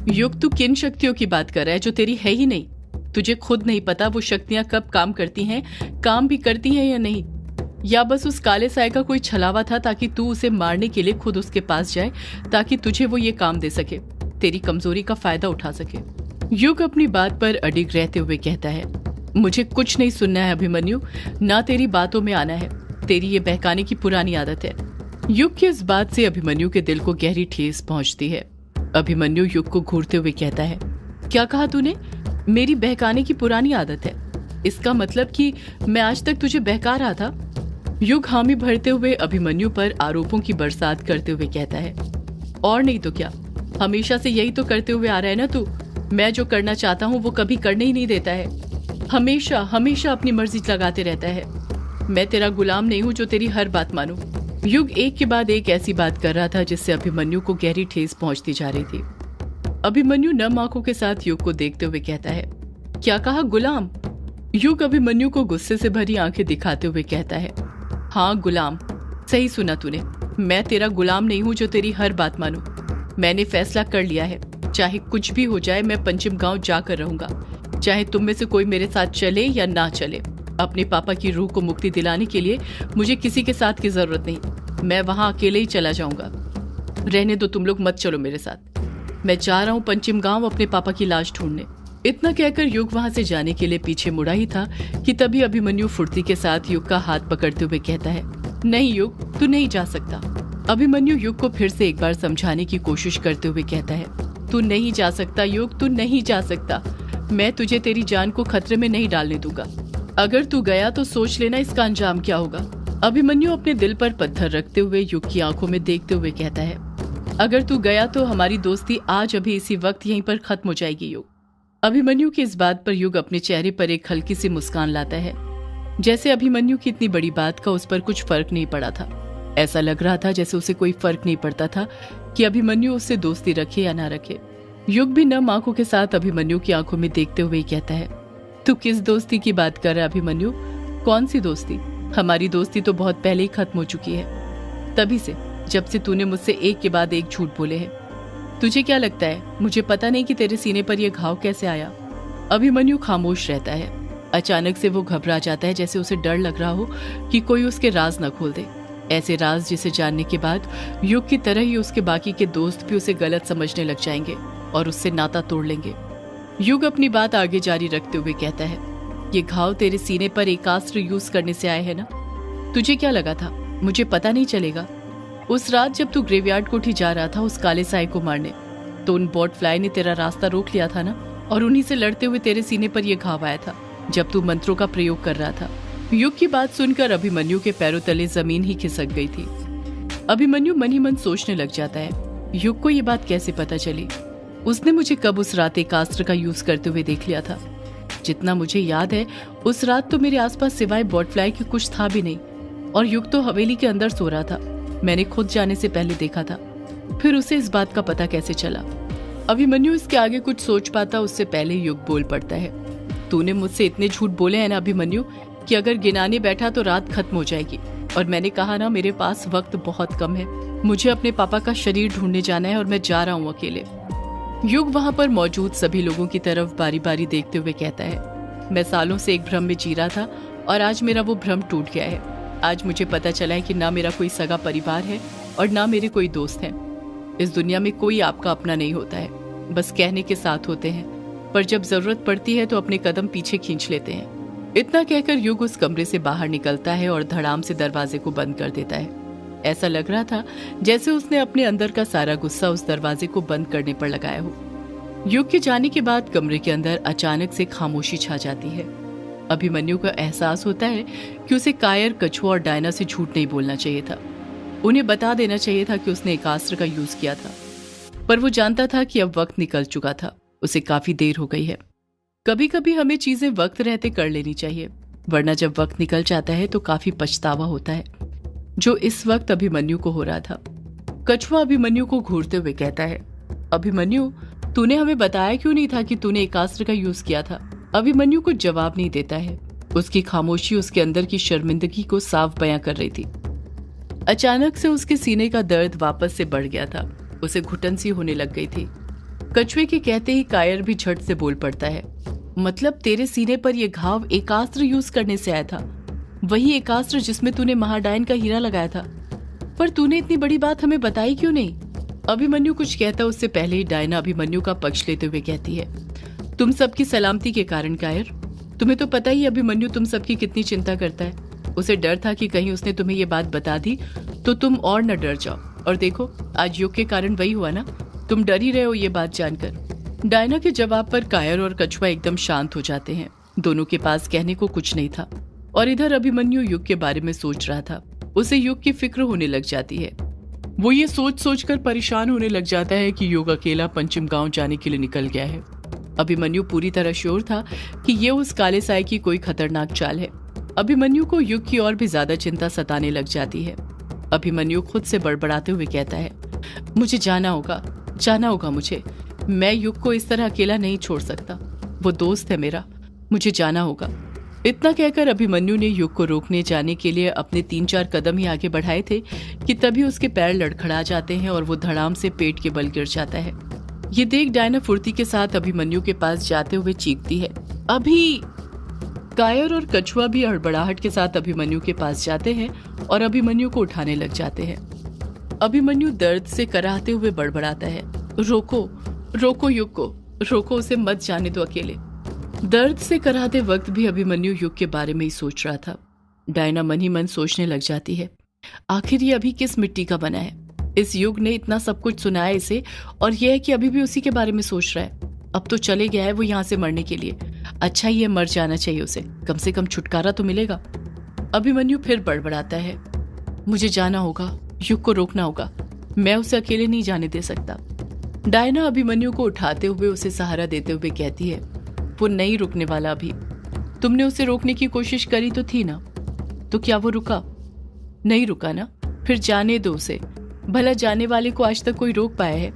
युग, तू किन शक्तियों की बात कर रहा है जो तेरी है ही नहीं? तुझे खुद नहीं पता वो शक्तियां कब काम करती हैं, काम भी करती हैं या नहीं? या बस उस काले साए का कोई छलावा था ताकि तू उसे मारने के लिए खुद उसके पास जाए, ताकि तुझे वो ये काम दे सके, तेरी कमजोरी का फायदा उठा सके। युग अपनी बात पर अडिग रहते हुए कहता है, मुझे कुछ नहीं सुनना है अभिमन्यु, ना तेरी बातों में आना है। तेरी ये बहकाने की पुरानी आदत है। युग की इस बात से अभिमन्यु के दिल को गहरी ठेस पहुंचती है। अभिमन्यु युग को घूरते हुए कहता है, क्या कहा तूने? मेरी बहकाने की पुरानी आदत है? इसका मतलब कि मैं आज तक तुझे बहका रहा था? युग हामी भरते हुए अभिमन्यु पर आरोपों की बरसात करते हुए कहता है, और नहीं तो क्या, हमेशा से यही तो करते हुए आ रहा है ना तू। मैं जो करना चाहता हूँ वो कभी करने ही नहीं देता है, हमेशा हमेशा अपनी मर्जी लगाते रहता है। मैं तेरा गुलाम नहीं हूँ जो तेरी हर बात मानूं। युग एक के बाद एक ऐसी बात कर रहा था जिससे अभिमन्यु को गहरी ठेस पहुंचती जा रही थी। अभिमन्यु नम आंखों के साथ युग को देखते हुए कहता है, क्या कहा, गुलाम? युग अभिमन्यु को गुस्से से भरी आंखें दिखाते हुए कहता है, हाँ गुलाम, सही सुना तूने। मैं तेरा गुलाम नहीं हूँ जो तेरी हर बात मानूं। मैंने फैसला कर लिया है, चाहे कुछ भी हो जाए मैं पंचम गांव जाकर रहूंगा, चाहे तुम में से कोई मेरे साथ चले या ना चले। अपने पापा की रूह को मुक्ति दिलाने के लिए मुझे किसी के साथ की जरूरत नहीं। मैं वहां अकेले ही चला जाऊंगा। रहने दो, तुम लोग मत चलो मेरे साथ। मैं जा रहा हूँ पंचम गांव अपने पापा की लाश ढूंढने। इतना कहकर युग वहां से जाने के लिए पीछे मुड़ा ही था कि तभी अभिमन्यु फुर्ती के साथ युग का हाथ पकड़ते हुए कहता है, नहीं युग, तू नहीं जा सकता। अभिमन्यु युग को फिर से एक बार समझाने की कोशिश करते हुए कहता है, तू नहीं जा सकता युग, तू नहीं जा सकता। मैं तुझे तेरी जान को खतरे में नहीं डालने दूंगा। अगर तू गया तो सोच लेना इसका अंजाम क्या होगा। अभिमन्यु अपने दिल पर पत्थर रखते हुए युग की आंखों में देखते हुए कहता है, अगर तू गया तो हमारी दोस्ती आज अभी इसी वक्त यहीं पर खत्म हो जाएगी युग। अभिमन्यु की इस बात पर युग अपने चेहरे पर एक हल्की सी मुस्कान लाता है, जैसे अभिमन्यु की इतनी बड़ी बात का उस पर कुछ फर्क नहीं पड़ा था। ऐसा लग रहा था जैसे उसे कोई फर्क नहीं पड़ता था कि अभिमन्यु उससे दोस्ती रखे या ना रखे। युग भी नम आंखों के साथ अभिमन्यु की आंखों में देखते हुए कहता है, तू किस दोस्ती की बात कर रहा है अभिमन्यु? कौन सी दोस्ती? हमारी दोस्ती तो बहुत पहले ही खत्म हो चुकी है, तभी से, जब से तूने मुझसे एक के बाद एक झूठ बोले हैं। तुझे क्या लगता है मुझे पता नहीं कि तेरे सीने पर यह घाव कैसे आया? अभिमन्यु खामोश रहता है। अचानक से वो घबरा जाता है, जैसे उसे डर लग रहा हो कि कोई उसके राज न खोल दे। ऐसे राज जिसे जानने के बाद युग की तरह ही उसके बाकी के दोस्त भी उसे गलत समझने लग जाएंगे और उससे नाता तोड़ लेंगे। युग अपनी बात आगे जारी रखते हुए कहता है, ये घाव तेरे सीने पर एकास्त्र यूज करने से आए है ना? तुझे क्या लगा था मुझे पता नहीं चलेगा? उस रात जब तू ग्रेवयार्ड कोठी जा रहा था उस काले साए को मारने, तो उन बॉट फ्लाई ने तेरा रास्ता रोक लिया था ना, और उन्हीं से लड़ते हुए तेरे सीने पर यह घाव आया था जब तू मंत्रों का प्रयोग कर रहा था। युग की बात सुनकर अभिमन्यु के पैरों तले जमीन ही खिसक गई थी। अभिमन्यु मन ही मन सोचने लग जाता है, युग को ये बात कैसे पता चली? उसने मुझे कब उस रात एक अस्त्र का यूज करते हुए देख लिया था? जितना मुझे याद है उस रात तो मेरे आसपास सिवाय बॉटफ्लाई के कुछ था भी नहीं, और युग तो हवेली के अंदर सो रहा था। मैंने खुद जाने से पहले देखा था, फिर उसे इस बात का पता कैसे चला? अभिमन्यु इसके आगे कुछ सोच पाता उससे पहले युग बोल पड़ता है, तूने मुझसे इतने झूठ बोले हैं ना अभिमन्यु कि अगर गिनाने बैठा तो रात खत्म हो जाएगी। और मैंने कहा ना, मेरे पास वक्त बहुत कम है, मुझे अपने पापा का शरीर ढूंढने जाना है और मैं जा रहा हूँ अकेले। युग वहां पर मौजूद सभी लोगों की तरफ बारी बारी देखते हुए कहता है, मैं सालों से एक भ्रम में जी रहा था और आज मेरा वो भ्रम टूट गया है। आज मुझे पता चला है कि ना मेरा कोई सगा परिवार है और ना मेरे कोई दोस्त हैं। इस दुनिया में कोई आपका अपना नहीं होता है, बस कहने के साथ होते हैं, पर जब जरूरत पड़ती है तो अपने कदम पीछे खींच लेते हैं। इतना कहकर युग उस कमरे से बाहर निकलता है और धड़ाम से दरवाजे को बंद कर देता है। ऐसा लग रहा था जैसे उसने अपने अंदर का सारा गुस्सा उस दरवाजे को बंद करने पर लगाया हो। युग के जाने के बाद कमरे के अंदर अचानक से खामोशी छा जाती है। अभिमन्यु को एहसास होता है कि उसे कायर, कछुआ और डायना से झूठ नहीं बोलना चाहिए था। उन्हें बता देना चाहिए था कि उसने एकास्त्र का यूज किया था, पर वो जानता था कि अब वक्त निकल चुका था, उसे काफी देर हो गई है। कभी कभी हमें चीजें वक्त रहते कर लेनी चाहिए, वरना जब वक्त निकल जाता है तो काफी पछतावा होता है, जो इस वक्त अभिमन्यु को हो रहा था। कछुआ अभिमन्यु को घूरते हुए कहता है, अभिमन्यु तूने हमें बताया क्यों नहीं था कि तूने एकास्त्र का यूज किया था? अभिमन्यु कुछ जवाब नहीं देता है। उसकी खामोशी उसके अंदर की शर्मिंदगी को साफ बयां कर रही थी। अचानक से उसके सीने का दर्द वापस से बढ़ गया था, उसे घुटन सी होने लग गई थी। कछुए के कहते ही कायर भी झट से बोल पड़ता है, मतलब तेरे सीने पर यह घाव एकास्त्र यूज करने से आया था, वही एकास्त्र जिसमें तूने महाडायन का हीरा लगाया था। पर तूने इतनी बड़ी बात हमें बताई क्यों नहीं? अभिमन्यु कुछ कहता उससे पहले ही डायना अभिमन्यु का पक्ष लेते हुए कहती है, तुम सबकी सलामती के कारण कायर। तुम्हें तो पता ही अभिमन्यु तुम सबकी कितनी चिंता करता है। उसे डर था कि कहीं उसने तुम्हें ये बात बता दी तो तुम और न डर जाओ, और देखो आज युग के कारण वही हुआ ना, तुम डर ही रहे हो ये बात जानकर। डायना के जवाब पर कायर और कछुआ एकदम शांत हो जाते हैं। दोनों के पास कहने को कुछ नहीं था, और इधर अभिमन्यु युग के बारे में सोच रहा था। उसे युग की फिक्र होने लग जाती है। वो ये सोच सोच कर परेशान होने लग जाता है कि युग अकेला पंचम गांव जाने के लिए निकल गया है। अभिमन्यु पूरी तरह श्योर था कि ये उस काले साए की कोई खतरनाक चाल है। अभिमन्यु को युग की और भी ज्यादा चिंता सताने लग जाती है। अभिमन्यु खुद से बड़बड़ाते हुए कहता है, मुझे जाना होगा मुझे। मैं युग को इस तरह अकेला नहीं छोड़ सकता, वो दोस्त है मेरा, मुझे जाना होगा। इतना कहकर अभिमन्यु ने युग को रोकने जाने के लिए अपने 3-4 कदम ही आगे बढ़ाए थे कि तभी उसके पैर लड़खड़ा जाते हैं और वो धड़ाम से पेट के बल गिर जाता है। ये देख डायना फुर्ती के साथ अभिमन्यु के पास जाते हुए चीखती है, अभी। कायर और कछुआ भी हड़बड़ाहट के साथ अभिमन्यु के पास जाते हैं और अभिमन्यु को उठाने लग जाते हैं। अभिमन्यु दर्द से कराहते हुए बड़बड़ाता है, रोको युग को, रोको उसे, मत जाने दो अकेले। दर्द से कराहते वक्त भी अभिमन्यु युग के बारे में ही सोच रहा था। डायना मन ही मन सोचने लग जाती है, आखिर ये अभी किस मिट्टी का बना है? इस युग ने इतना सब कुछ सुनाया इसे, और यह है कि अभी भी उसी के बारे में सोच रहा है। अब तो चले गया है वो यहाँ से मरने के लिए, अच्छा ये मर जाना चाहिए उसे, कम से कम छुटकारा तो मिलेगा। अभिमन्यु फिर बड़बड़ाता है, मुझे जाना होगा, युग को रोकना होगा, मैं उसे अकेले नहीं जाने दे सकता। डायना अभिमन्यु को उठाते हुए उसे सहारा देते हुए कहती है, वो नहीं रुकने वाला अभी। तुमने उसे रोकने की कोशिश करी तो थी ना, तो क्या वो रुका? नहीं रुका ना, फिर जाने दो उसे, भला जाने वाले को आज तक कोई रोक पाया है?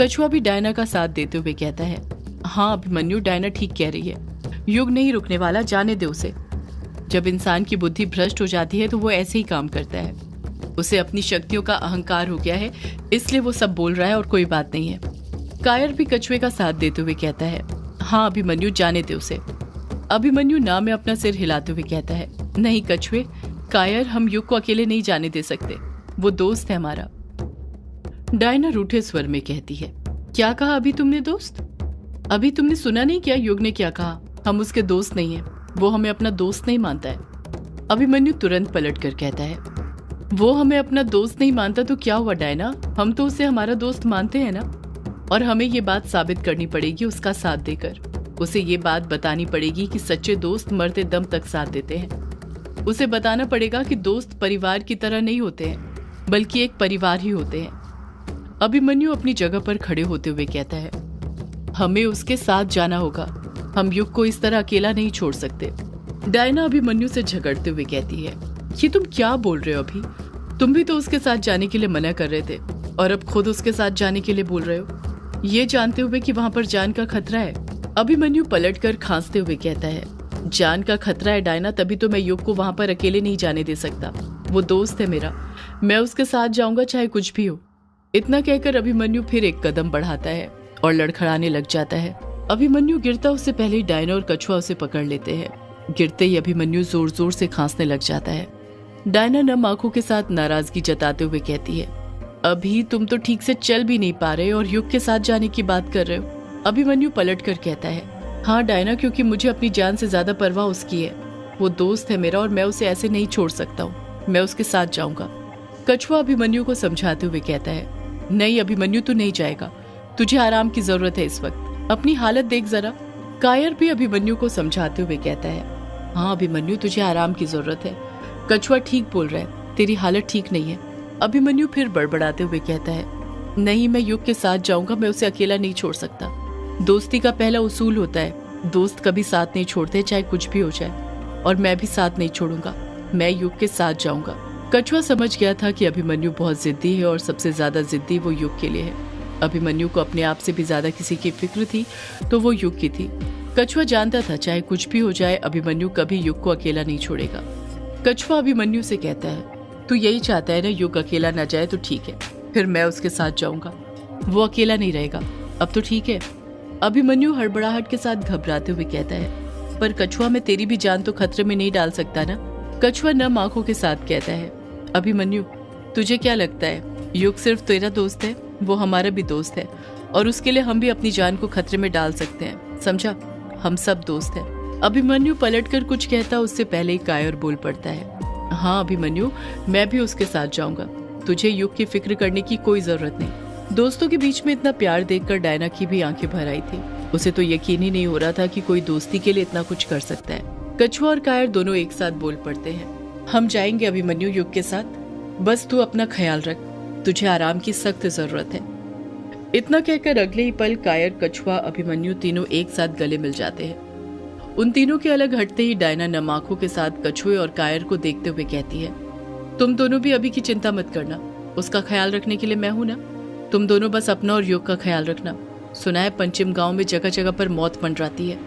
कछुआ भी डायना का साथ देते हुए कहता है, हाँ अभिमन्यु, डायना ठीक कह रही है, युग नहीं रुकने वाला, जाने दे उसे। जब इंसान की बुद्धि भ्रष्ट हो जाती है तो वो ऐसे ही काम करता है। उसे अपनी शक्तियों का अहंकार हो गया है, इसलिए वो सब बोल रहा है और कोई बात नहीं है। कायर भी कछुए का साथ देते हुए कहता है, हाँ अभिमन्यु, जाने दे उसे। अभिमन्यु ना में अपना सिर हिलाते हुए कहता है, नहीं कछुए, कायर, हम युग को अकेले नहीं जाने दे सकते, वो दोस्त है हमारा। डायना रूठे स्वर में कहती है, क्या कहा अभी तुमने दोस्त? अभी तुमने सुना नहीं क्या युग ने क्या कहा? हम उसके दोस्त नहीं है, वो हमें अपना दोस्त नहीं मानता है। अभिमन्यु तुरंत पलट कर कहता है, वो हमें अपना दोस्त नहीं मानता तो क्या हुआ डायना, हम तो उसे हमारा दोस्त मानते हैं ना, और हमें ये बात साबित करनी पड़ेगी उसका साथ देकर। उसे ये बात बतानी पड़ेगी कि सच्चे दोस्त मरते दम तक साथ देते हैं। उसे बताना पड़ेगा कि दोस्त परिवार की तरह नहीं होते हैं, बल्कि एक परिवार ही होते हैं। अभिमन्यु अपनी जगह पर खड़े होते हुए कहता है, हमें उसके साथ जाना होगा, हम युग को इस तरह अकेला नहीं छोड़ सकते। डायना अभिमन्यु से झगड़ते हुए कहती है, ये तुम क्या बोल रहे हो अभी? तुम भी तो उसके साथ जाने के लिए मना कर रहे थे, और अब खुद उसके साथ जाने के लिए बोल रहे हो, ये जानते हुए कि वहाँ पर जान का खतरा है। अभिमन्यु पलटकर खांसते हुए कहता है, जान का खतरा है डायना, तभी तो मैं युग को वहाँ पर अकेले नहीं जाने दे सकता। वो दोस्त है मेरा, मैं उसके साथ जाऊंगा चाहे कुछ भी हो। इतना कहकर अभिमन्यु फिर एक कदम बढ़ाता है और लड़खड़ाने लग जाता है। अभिमन्यु गिरता उससे पहले ही डायना और कछुआ उसे पकड़ लेते हैं। गिरते ही अभिमन्यु जोर जोर से खांसने लग जाता है। डायना नम आंखों के साथ नाराजगी जताते हुए कहती है, अभी तुम तो ठीक से चल भी नहीं पा रहे और युग के साथ जाने की बात कर रहे हो। अभिमन्यु पलट कर कहता है, हाँ डायना, क्योंकि मुझे अपनी जान से ज्यादा परवाह उसकी है। वो दोस्त है मेरा और मैं उसे ऐसे नहीं छोड़ सकता हूँ, मैं उसके साथ जाऊंगा। कछुआ अभिमन्यु को समझाते हुए कहता है, नहीं अभिमन्यु, तू नहीं जाएगा, तुझे आराम की जरूरत है इस वक्त, अपनी हालत देख जरा। कायर भी अभिमन्यु को समझाते हुए कहता है, हाँ अभिमन्यु, तुझे आराम की जरूरत है, कछुआ ठीक बोल रहा है, तेरी हालत ठीक नहीं है। अभिमन्यु फिर बड़बड़ाते हुए कहता है, नहीं, मैं युग के साथ जाऊंगा, मैं उसे अकेला नहीं छोड़ सकता। दोस्ती का पहला उसूल होता है, दोस्त कभी साथ नहीं छोड़ते, चाहे कुछ भी हो जाए, और मैं भी साथ नहीं छोड़ूंगा, मैं युग के साथ जाऊंगा। कछुआ समझ गया था कि अभिमन्यु बहुत जिद्दी है और सबसे ज्यादा जिद्दी वो युग के लिए है। अभिमन्यु को अपने आप से भी ज्यादा किसी की फिक्र थी तो वो युग की थी। कछुआ जानता था चाहे कुछ भी हो जाए, अभिमन्यु कभी युग को अकेला नहीं छोड़ेगा। कछुआ अभिमन्यु से कहता है, तू यही चाहता है ना, युग अकेला ना जाए तो ठीक है, फिर मैं उसके साथ जाऊंगा। वो अकेला नहीं रहेगा, अब तो ठीक है। अभिमन्यु हड़बड़ाहट के साथ घबराते हुए कहता है, पर कछुआ, मैं तेरी भी जान तो खतरे में नहीं डाल सकता ना। कछुआ नम आंखों के साथ कहता है, अभिमन्यु तुझे क्या लगता है युग सिर्फ तेरा दोस्त है? वो हमारा भी दोस्त है और उसके लिए हम भी अपनी जान को खतरे में डाल सकते हैं, समझा? हम सब दोस्त हैं। अभिमन्यु पलटकर कुछ कहता उससे पहले ही कायर बोल पड़ता है, हाँ अभिमन्यु, मैं भी उसके साथ जाऊंगा। तुझे युग की फिक्र करने की कोई जरूरत नहीं। दोस्तों के बीच में इतना प्यार देखकर डायना की भी आंखें भर आई थी। उसे तो यकीन ही नहीं हो रहा था कि कोई दोस्ती के लिए इतना कुछ कर सकता है। कछुआ और कायर दोनों एक साथ बोल पड़ते हैं, हम जाएंगे अभिमन्यु युग के साथ, बस तू अपना ख्याल रख, तुझे आराम की सख्त जरूरत है। इतना कहकर अगले ही पल कायर, कछुआ, अभिमन्यु तीनों एक साथ गले मिल जाते हैं। उन तीनों के अलग हटते ही डायना नम आंखों के साथ कछुए और कायर को देखते हुए कहती है, तुम दोनों भी अभी की चिंता मत करना, उसका ख्याल रखने के लिए मैं हूं ना। तुम दोनों बस अपना और युग का ख्याल रखना। सुना है पंचम गांव में जगह जगह पर मौत मंडराती है,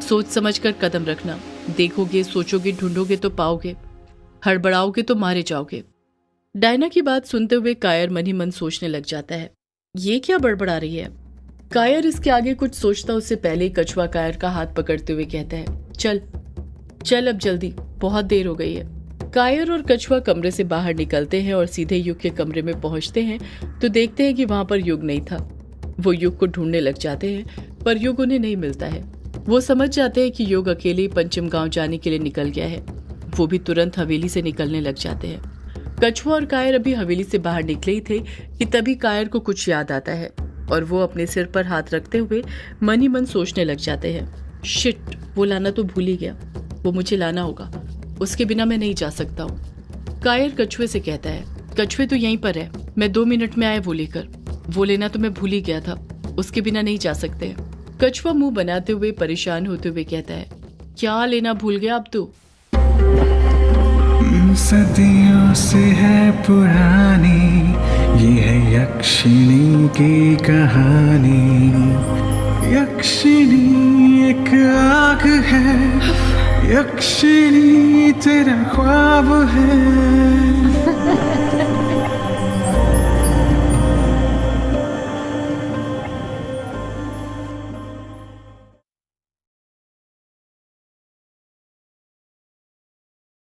सोच समझकर कदम रखना। देखोगे, सोचोगे, ढूंढोगे तो पाओगे, हड़बड़ाओगे तो मारे जाओगे। डायना की बात सुनते हुए कायर मन ही मन सोचने लग जाता है, ये क्या बड़बड़ा रही है। कायर इसके आगे कुछ सोचता उससे पहले ही कछुआ कायर का हाथ पकड़ते हुए कहता है, चल चल अब जल्दी, बहुत देर हो गई है। कायर और कछुआ कमरे से बाहर निकलते हैं और सीधे युग के कमरे में पहुंचते हैं तो देखते हैं कि वहां पर युग नहीं था। वो युग को ढूंढने लग जाते हैं पर युग उन्हें नहीं मिलता है। वो समझ जाते हैं कि युग अकेले ही पंचम गांव जाने के लिए निकल गया है। वो भी तुरंत हवेली से निकलने लग जाते हैं। कछुआ और कायर अभी हवेली से बाहर निकले ही थे कि तभी कायर को कुछ याद आता है और वो अपने सिर पर हाथ रखते हुए मन ही मन सोचने लग जाते हैं, शिट, वो लाना तो भूल ही गया, वो मुझे लाना होगा, उसके बिना मैं नहीं जा सकता हूँ। कायर कछुए से कहता है, कछुए तो यहीं पर है, मैं 2 मिनट में आया वो लेकर। वो लेना तो मैं भूल ही गया था, उसके बिना नहीं जा सकते। कछुआ मुंह बनाते हुए परेशान होते हुए कहता है, क्या लेना भूल गया अब तू? सदियों से है पुरानी ये है यक्षिणी की कहानी। यक्षिणी एक आग है, यक्षिणी तेरा ख्वाब है।